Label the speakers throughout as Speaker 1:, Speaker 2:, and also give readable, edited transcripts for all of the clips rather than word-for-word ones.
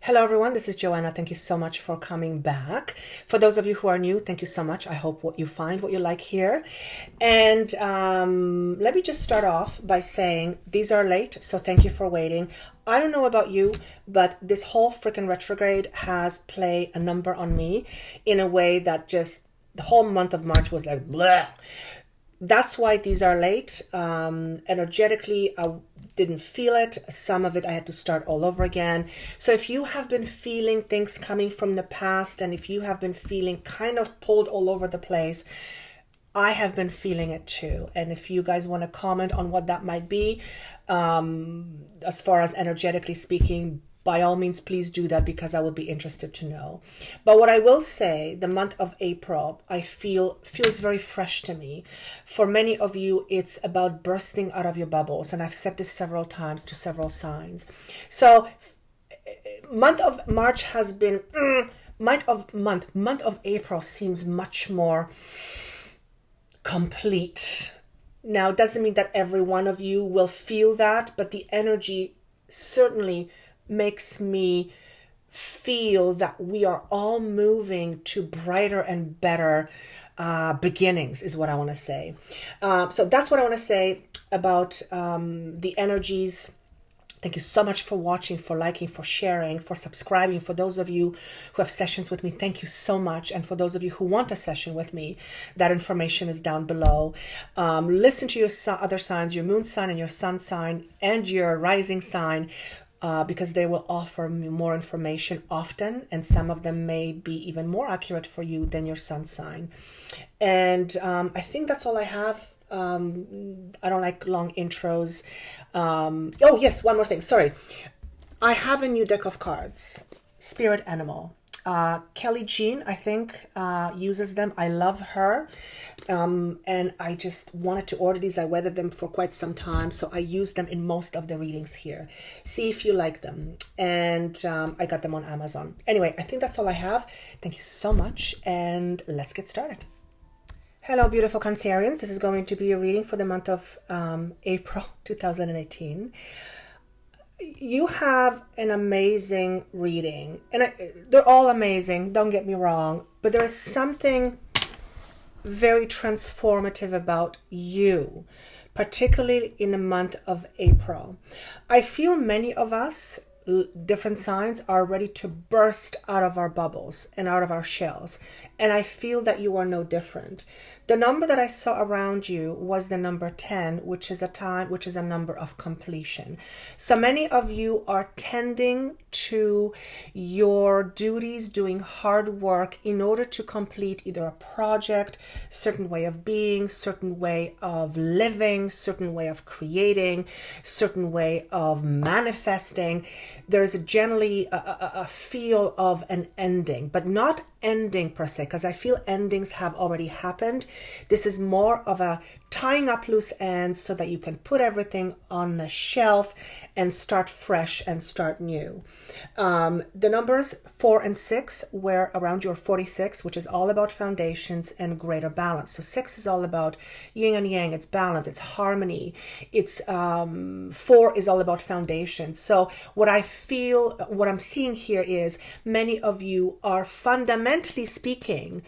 Speaker 1: Hello everyone, this is Joanna. Thank you so much for coming back. For those of you who are new, thank you so much. I hope what you find what you like here. And let me just start off by saying these are late, so thank you for waiting. I don't know about you, but this whole freaking retrograde has played a number on me in a way that just the whole month of March was like blah. That's why these are late. Energetically, I didn't feel it. Some of it I had to start all over again. So if you have been feeling things coming from the past, and if you have been feeling kind of pulled all over the place, I have been feeling it too. And if you guys want to comment on what that might be, as far as energetically speaking, by all means, please do that, because I would be interested to know. But what I will say, the month of April, I feel feels very fresh to me. For many of you, it's about bursting out of your bubbles. And I've said this several times to several signs. So month of March has been, month of April seems much more complete. Now, it doesn't mean that every one of you will feel that, but the energy certainly makes me feel that we are all moving to brighter and better beginnings, is what I want to say. So that's what I want to say about the energies. Thank you so much for watching, for liking, for sharing, for subscribing. For those of you who have sessions with me, thank you so much. And for those of you who want a session with me, that information is down below. Listen to your other signs, your moon sign and your sun sign and your rising sign, because they will offer more information often, and some of them may be even more accurate for you than your sun sign. And I think that's all I have. I don't like long intros. Oh yes, one more thing, sorry. I have a new deck of cards, Spirit Animal. Kelly Jean, I think, uses them. I love her. And I just wanted to order these. I weathered them for quite some time, so I use them in most of the readings here. See if you like them. And I got them on Amazon. Anyway, I think that's all I have. Thank you so much, and let's get started. Hello, beautiful Cancerians. This is going to be a reading for the month of April 2018. You have an amazing reading, and they're all amazing, don't get me wrong, but there is something very transformative about you, particularly in the month of April. I feel many of us, different signs, are ready to burst out of our bubbles and out of our shells, and I feel that you are no different. The number that I saw around you was the number 10, which is a number of completion. So many of you are tending to your duties, doing hard work in order to complete either a project, certain way of being, certain way of living, certain way of creating, certain way of manifesting. There is generally a feel of an ending, but not ending per se, because I feel endings have already happened. This is more of a tying up loose ends so that you can put everything on the shelf and start fresh and start new. The numbers 4 and 6 were around your 46, which is all about foundations and greater balance. So 6 is all about yin and yang, it's balance, it's harmony. It's 4 is all about foundation. So what I'm seeing here is many of you are, fundamentally speaking,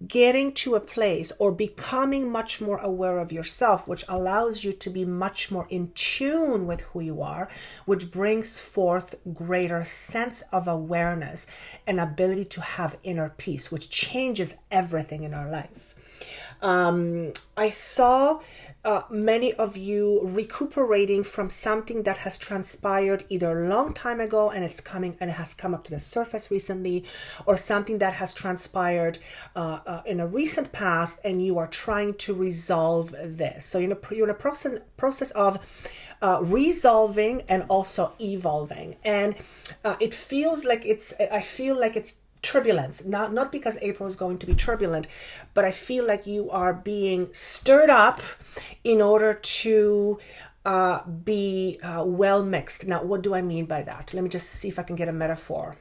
Speaker 1: getting to a place or becoming much more aware of yourself, which allows you to be much more in tune with who you are, which brings forth greater sense of awareness and ability to have inner peace, which changes everything in our life. I saw many of you recuperating from something that has transpired either a long time ago and it has come up to the surface recently, or something that has transpired in a recent past, and you are trying to resolve this. So you're in a process of resolving and also evolving, and it feels like I feel like it's turbulence, not because April is going to be turbulent, but I feel like you are being stirred up in order to be well mixed. Now, what do I mean by that? Let me just see if I can get a metaphor.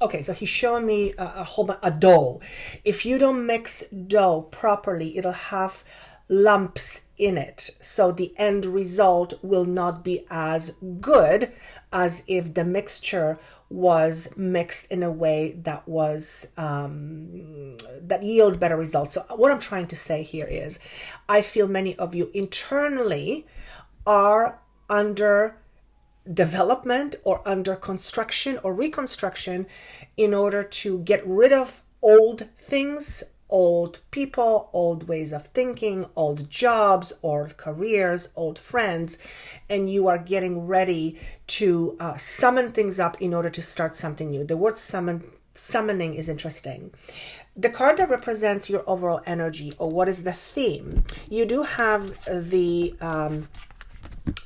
Speaker 1: Okay, so he's showing me a dough. If you don't mix dough properly, it'll have lumps in it. So the end result will not be as good as if the mixture was mixed in a way that was that yield better results. So what I'm trying to say here is, I feel many of you internally are under development or under construction or reconstruction in order to get rid of old things, old people, old ways of thinking, old jobs or careers, old friends, and you are getting ready to summon things up in order to start something new. The word summoning is interesting. The card that represents your overall energy, or what is the theme, you do have the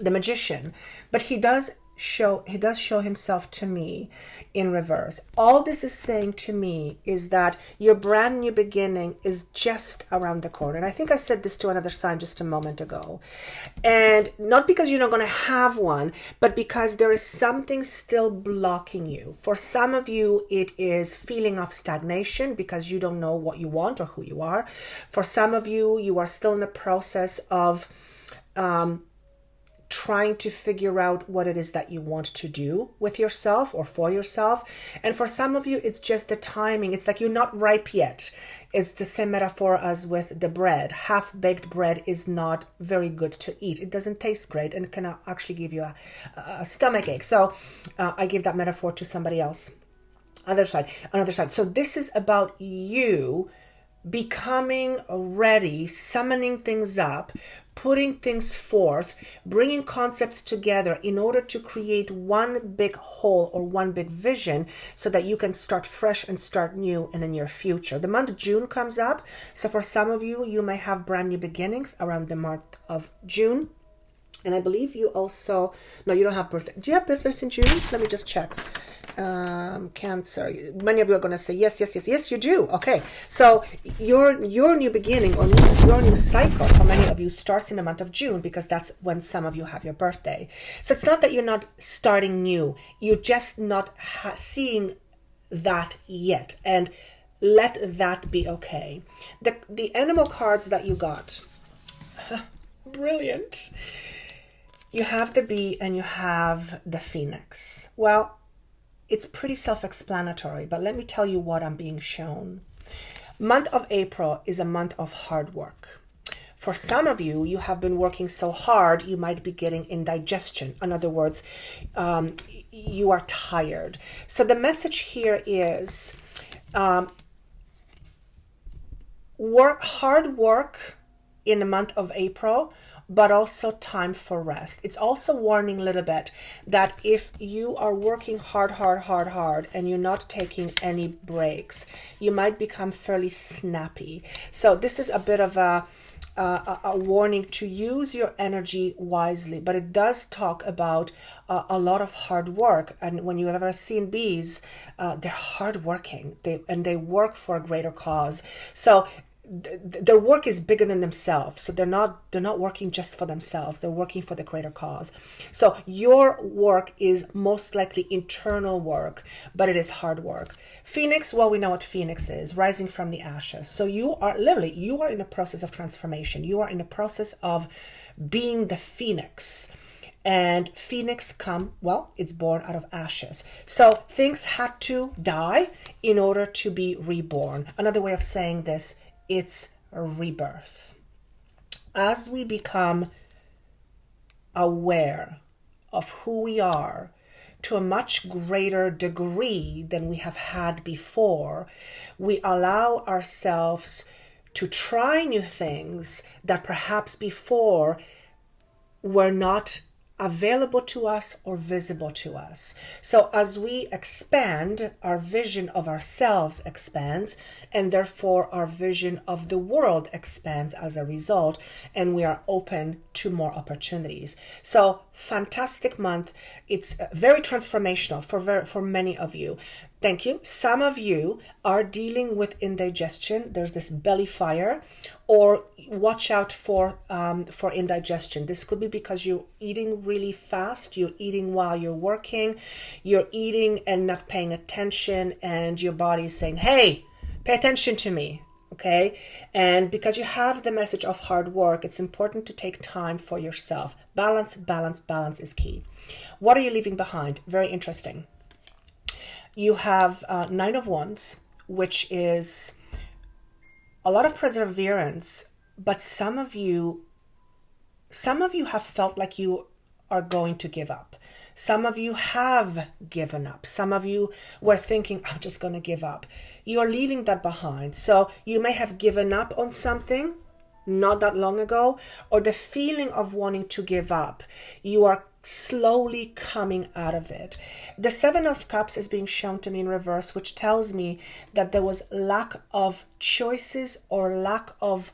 Speaker 1: Magician, but he does show himself to me in reverse. All this is saying to me is that your brand new beginning is just around the corner. And I think I said this to another sign just a moment ago. And not because you're not going to have one, but because there is something still blocking you. For some of you, it is feeling of stagnation because you don't know what you want or who you are. For some of you, you are still in the process of trying to figure out what it is that you want to do with yourself or for yourself. And for some of you, it's just the timing. It's like you're not ripe yet. It's the same metaphor as with the bread. Half-baked bread is not very good to eat. It doesn't taste great and can actually give you a stomach ache. So I give that metaphor to somebody else. Another side. So this is about you becoming ready, summoning things up, putting things forth, bringing concepts together in order to create one big whole or one big vision so that you can start fresh and start new in the near future. The month of June comes up. So for some of you, you may have brand new beginnings around the month of June. And I believe you also, no, you don't have birthday. Do you have birthdays in June? Let me just check. Cancer. Many of you are going to say yes, you do. Okay, so your new beginning or your new cycle for many of you starts in the month of June, because that's when some of you have your birthday. So it's not that you're not starting new, you're just not seeing that yet, and let that be okay. The animal cards that you got, brilliant. You have the bee and you have the phoenix. Well, it's pretty self-explanatory, but let me tell you what I'm being shown. Month of April is a month of hard work. For some of you, you have been working so hard, you might be getting indigestion. In other words, you are tired. So the message here is hard work in the month of April, but also time for rest. It's also warning a little bit that if you are working hard, and you're not taking any breaks, you might become fairly snappy. So this is a bit of a warning to use your energy wisely, but it does talk about a lot of hard work. And when you've ever seen bees, they're hardworking. They work for a greater cause. So their work is bigger than themselves. So they're not working just for themselves. They're working for the greater cause. So your work is most likely internal work, but it is hard work. Phoenix, well, we know what Phoenix is, rising from the ashes. So you are in a process of transformation. You are in a process of being the Phoenix. And Phoenix it's born out of ashes. So things had to die in order to be reborn. Another way of saying this, it's a rebirth. As we become aware of who we are to a much greater degree than we have had before, we allow ourselves to try new things that perhaps before were not available to us or visible to us. So as we expand, our vision of ourselves expands, and therefore our vision of the world expands as a result, and we are open to more opportunities. So fantastic month. It's very transformational for many of you. Thank you. Some of you are dealing with indigestion. There's this belly fire, or watch out for indigestion. This could be because you're eating really fast. You're eating while you're working. You're eating and not paying attention, and your body is saying, "Hey, pay attention to me." Okay, and because you have the message of hard work, it's important to take time for yourself. Balance, balance, balance is key. What are you leaving behind? Very interesting. You have Nine of Wands, which is a lot of perseverance, but some of you have felt like you are going to give up. Some of you have given up. Some of you were thinking, I'm just going to give up. You're leaving that behind. So you may have given up on something not that long ago, or the feeling of wanting to give up. You are slowly coming out of it. The Seven of Cups is being shown to me in reverse, which tells me that there was lack of choices or lack of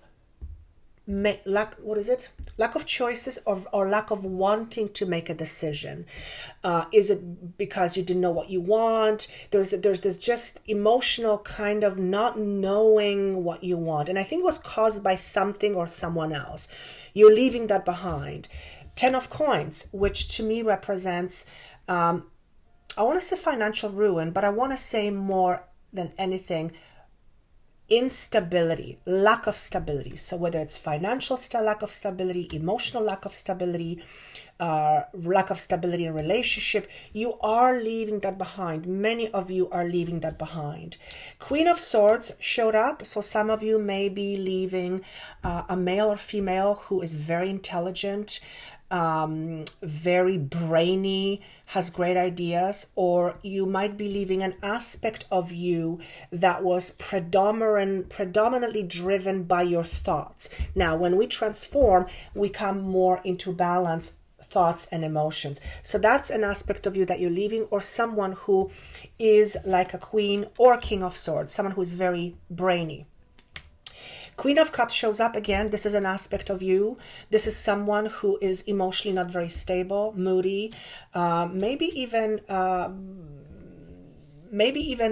Speaker 1: choices or lack of wanting to make a decision. Is it because you didn't know what you want? There's this just emotional kind of not knowing what you want, and I think it was caused by something or someone else. You're leaving that behind. Ten of Coins, which to me represents I want to say financial ruin, but I want to say more than anything instability, lack of stability. So whether it's financial lack of stability, emotional lack of stability, lack of stability in relationship, you are leaving that behind. Many of you are leaving that behind. Queen of Swords showed up. So some of you may be leaving a male or female who is very intelligent, very brainy, has great ideas, or you might be leaving an aspect of you that was predominantly driven by your thoughts. Now, when we transform, we come more into balance, thoughts and emotions. So that's an aspect of you that you're leaving, or someone who is like a Queen or King of Swords, someone who is very brainy. Queen of Cups shows up again. This is an aspect of you. This is someone who is emotionally not very stable, moody, maybe even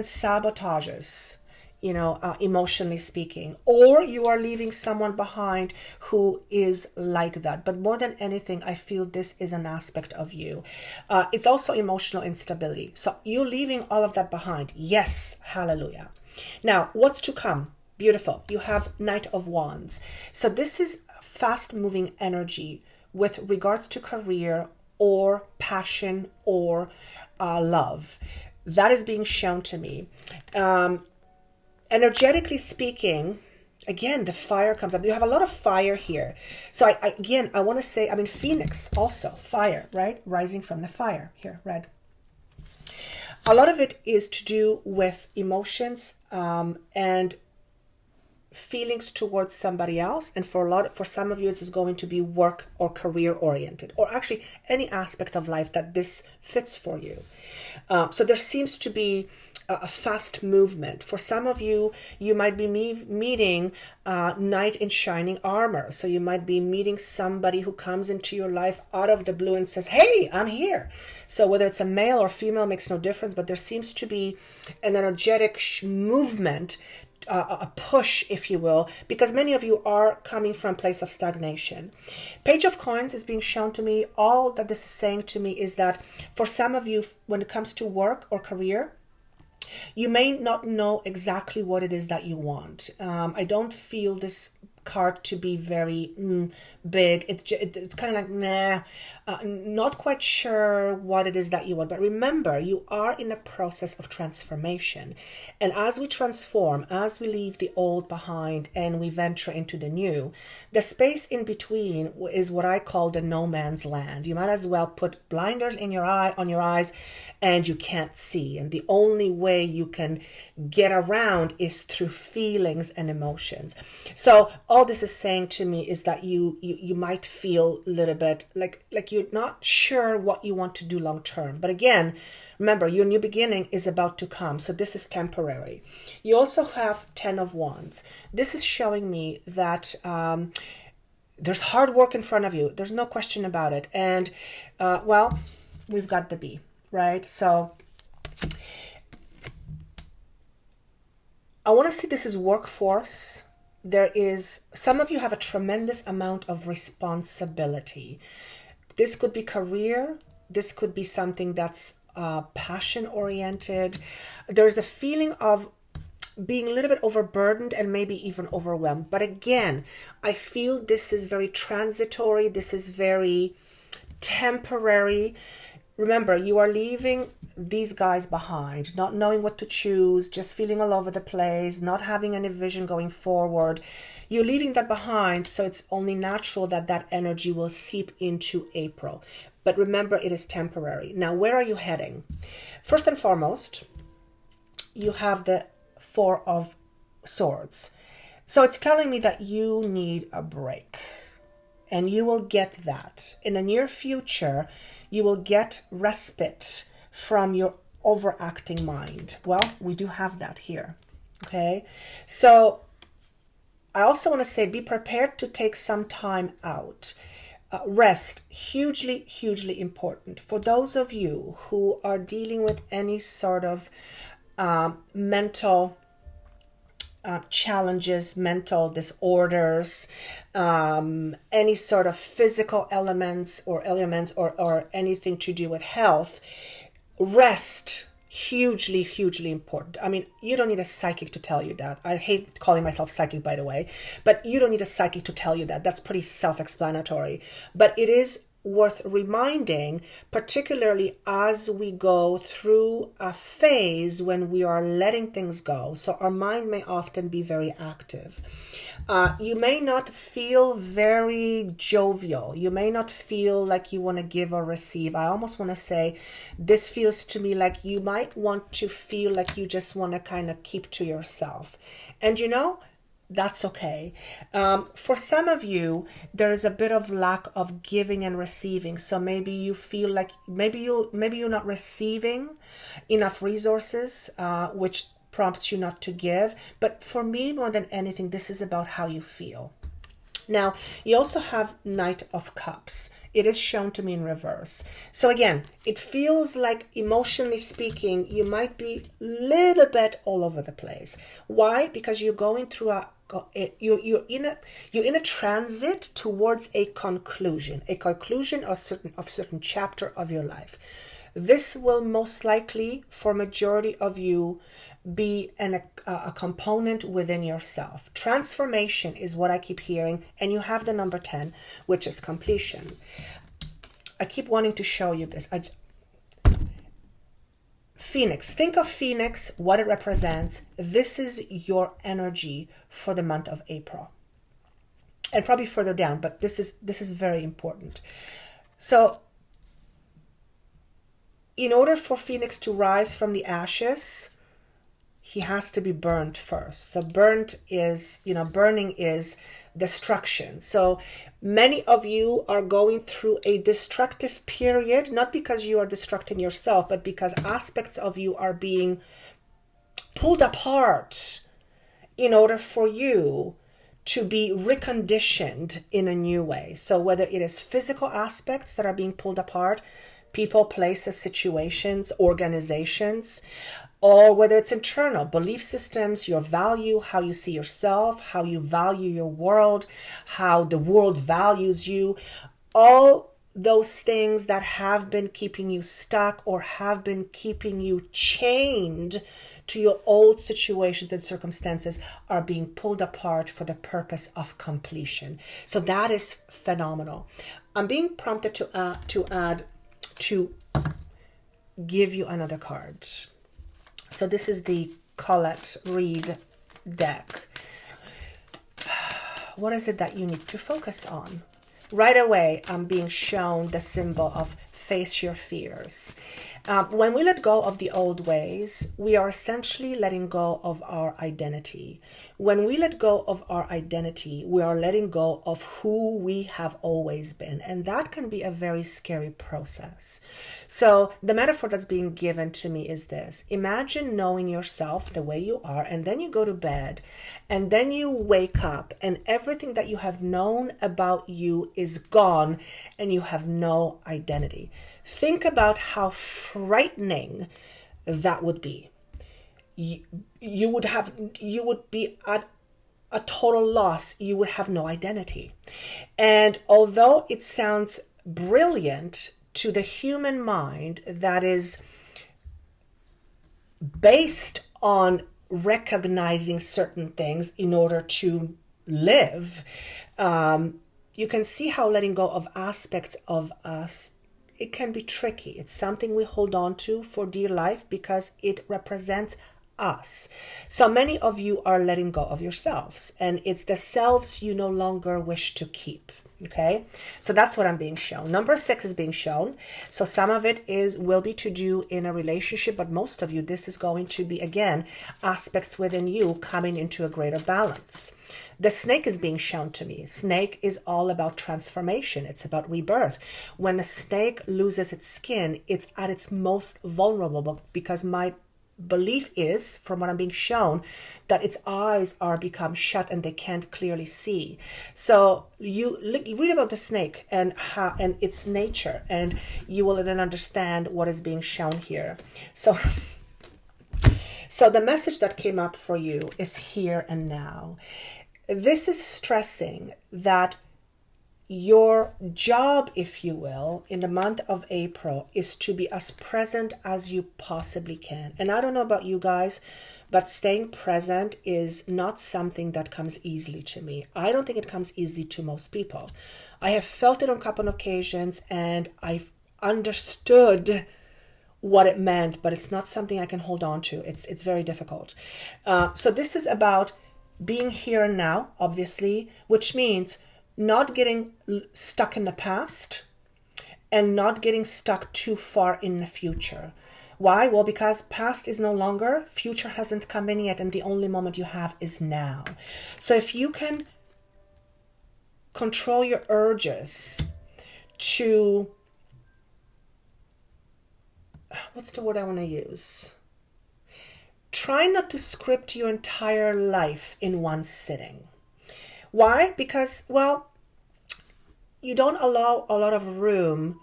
Speaker 1: sabotages, emotionally speaking. Or you are leaving someone behind who is like that. But more than anything, I feel this is an aspect of you. It's also emotional instability. So you're leaving all of that behind. Yes, hallelujah. Now, what's to come? Beautiful. You have Knight of Wands. So this is fast-moving energy with regards to career or passion or love. That is being shown to me. Energetically speaking, again, the fire comes up. You have a lot of fire here. So I want to say, Phoenix also, fire, right? Rising from the fire here, red. A lot of it is to do with emotions and feelings towards somebody else, and for some of you it is going to be work or career oriented, or actually any aspect of life that this fits for you. So there seems to be a fast movement. For some of you, you might be meeting knight in shining armor. So you might be meeting somebody who comes into your life out of the blue and says, hey, I'm here. So whether it's a male or female makes no difference, but there seems to be an energetic movement, a push, if you will, because many of you are coming from a place of stagnation. Page of Coins is being shown to me. All that this is saying to me is that for some of you, when it comes to work or career, you may not know exactly what it is that you want. I don't feel this card to be very big. It's kind of like, nah, not quite sure what it is that you want. But remember, you are in a process of transformation. And as we transform, as we leave the old behind and we venture into the new, the space in between is what I call the no man's land. You might as well put blinders on your eyes and you can't see. And the only way you can get around is through feelings and emotions. So all this is saying to me is that you might feel a little bit like you're not sure what you want to do long term. But again, remember, your new beginning is about to come. So this is temporary. You also have 10 of Wands. This is showing me that there's hard work in front of you. There's no question about it. And we've got the B, right? So I want to see this as workforce. There is, some of you have a tremendous amount of responsibility. This could be career. This could be something that's passion oriented. There's a feeling of being a little bit overburdened and maybe even overwhelmed. But again, I feel this is very transitory. This is very temporary. Remember, you are leaving these guys behind, not knowing what to choose, just feeling all over the place, not having any vision going forward. You're leaving that behind, so it's only natural that that energy will seep into April. But remember, it is temporary. Now, where are you heading? First and foremost, you have the Four of Swords. So it's telling me that you need a break. And you will get that. In the near future, you will get respite from your overacting mind. Well, we do have that here. Okay? So I also want to say, be prepared to take some time out. Rest, hugely, hugely important. For those of you who are dealing with any sort of mental challenges, mental disorders, any sort of physical elements or anything to do with health, rest, hugely, hugely important. I mean, you don't need a psychic to tell you that. I hate calling myself psychic, by the way, but you don't need a psychic to tell you that. That's pretty self-explanatory. But it is worth reminding, particularly as we go through a phase when we are letting things go. So our mind may often be very active. You may not feel very jovial. You may not feel like you want to give or receive. I almost want to say, this feels to me like you might want to feel like you just want to kind of keep to yourself. And you know, that's okay. For some of you, there is a bit of lack of giving and receiving. So maybe you feel like maybe you're not receiving enough resources, which prompts you not to give. But for me, more than anything, this is about how you feel. Now, you also have Knight of Cups. It is shown to me in reverse. So again, it feels like, emotionally speaking, you might be a little bit all over the place. Why? Because you're going through you're in a transit towards a conclusion of certain chapter of your life. This will most likely, for majority of you, be a component within yourself. Transformation is what I keep hearing, and you have the number 10, which is completion. I keep wanting to show you this. Phoenix. Think of Phoenix, what it represents. This is your energy for the month of April. And probably further down, but this is very important. So in order for Phoenix to rise from the ashes, he has to be burnt first. So burning is destruction. So many of you are going through a destructive period, not because you are destructing yourself, but because aspects of you are being pulled apart in order for you to be reconditioned in a new way. So whether it is physical aspects that are being pulled apart, people, places, situations, organizations, or whether it's internal, belief systems, your value, how you see yourself, how you value your world, how the world values you, all those things that have been keeping you stuck or have been keeping you chained to your old situations and circumstances are being pulled apart for the purpose of completion. So that is phenomenal. I'm being prompted to give you another card. So this is the Colette Reed deck. What is it that you need to focus on? Right away, I'm being shown the symbol of face your fears. When we let go of the old ways, we are essentially letting go of our identity. When we let go of our identity, we are letting go of who we have always been. And that can be a very scary process. So the metaphor that's being given to me is this. Imagine knowing yourself the way you are, and then you go to bed, and then you wake up, and everything that you have known about you is gone, and you have no identity. Think about how frightening that would be. You would be at a total loss. You would have no identity. And although it sounds brilliant to the human mind that is based on recognizing certain things in order to live, you can see how letting go of aspects of us, it can be tricky. It's something we hold on to for dear life because it represents us. So many of you are letting go of yourselves, and it's the selves you no longer wish to keep. Okay, so that's what I'm being shown. Number 6 is being shown. So some of it will be to do in a relationship, but most of you, this is going to be, again, aspects within you coming into a greater balance. The snake is being shown to me. Snake is all about transformation. It's about rebirth. When a snake loses its skin, it's at its most vulnerable, because my belief is, from what I'm being shown, that its eyes are become shut and they can't clearly see. So you read about the snake and its nature, and you will then understand what is being shown here. So the message that came up for you is here and now. This is stressing that your job, if you will, in the month of April is to be as present as you possibly can. And I don't know about you guys, but staying present is not something that comes easily to me. I don't think it comes easily to most people. I have felt it on a couple of occasions, and I've understood what it meant, but it's not something I can hold on to. It's very difficult. So this is about being here and now, obviously, which means not getting stuck in the past and not getting stuck too far in the future. Why? Well, because past is no longer, future hasn't come in yet, and the only moment you have is now. So if you can control your urges to, what's the word I want to use? Try not to script your entire life in one sitting. Why? Because, well, you don't allow a lot of room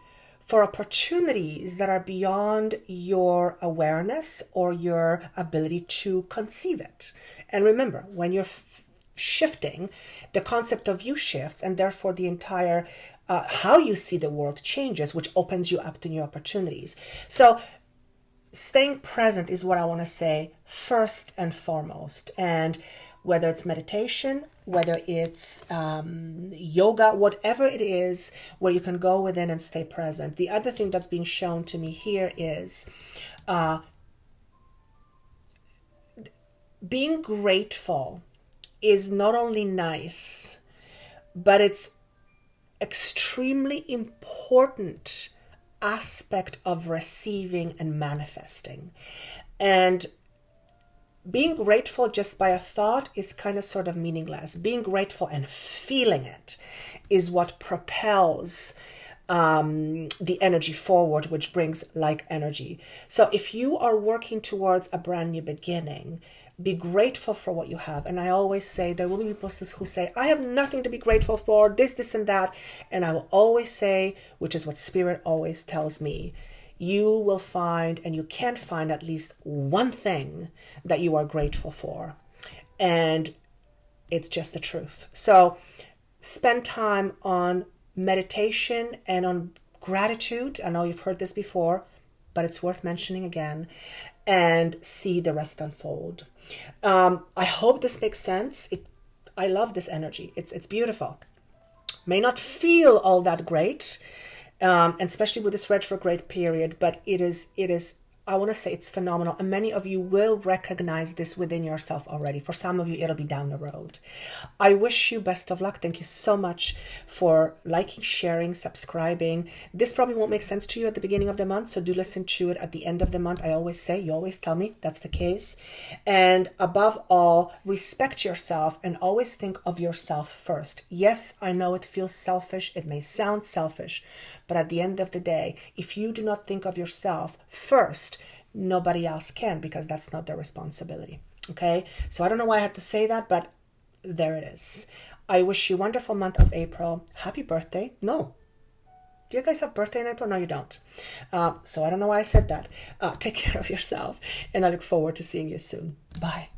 Speaker 1: for opportunities that are beyond your awareness or your ability to conceive it. And remember, when you're shifting, the concept of you shifts, and therefore the entire how you see the world changes, which opens you up to new opportunities. So staying present is what I want to say first and foremost. And whether it's meditation, whether it's yoga, whatever it is where you can go within and stay present. The other thing that's being shown to me here is being grateful is not only nice, but it's extremely important aspect of receiving and manifesting. And being grateful just by a thought is kind of sort of meaningless. Being grateful and feeling it is what propels the energy forward, which brings like energy. So if you are working towards a brand new beginning, be grateful for what you have. And I always say, there will be people who say, I have nothing to be grateful for, this and that. And I will always say, which is what Spirit always tells me, you will find, and you can find, at least one thing that you are grateful for. And it's just the truth. So spend time on meditation and on gratitude. I know you've heard this before, but it's worth mentioning again, and see the rest unfold. I hope this makes sense. I love this energy. It's beautiful. May not feel all that great, and especially with this retrograde period, but it is, I want to say it's phenomenal. And many of you will recognize this within yourself already. For some of you, it'll be down the road. I wish you best of luck. Thank you so much for liking, sharing, subscribing. This probably won't make sense to you at the beginning of the month, so do listen to it at the end of the month. I always say, you always tell me that's the case. And above all, respect yourself and always think of yourself first. Yes, I know it feels selfish. It may sound selfish, but at the end of the day, if you do not think of yourself first, nobody else can, because that's not their responsibility. Okay? So I don't know why I had to say that, but there it is. I wish you a wonderful month of April. Happy birthday. No. Do you guys have birthday in April? No, you don't. So I don't know why I said that. Take care of yourself, and I look forward to seeing you soon. Bye.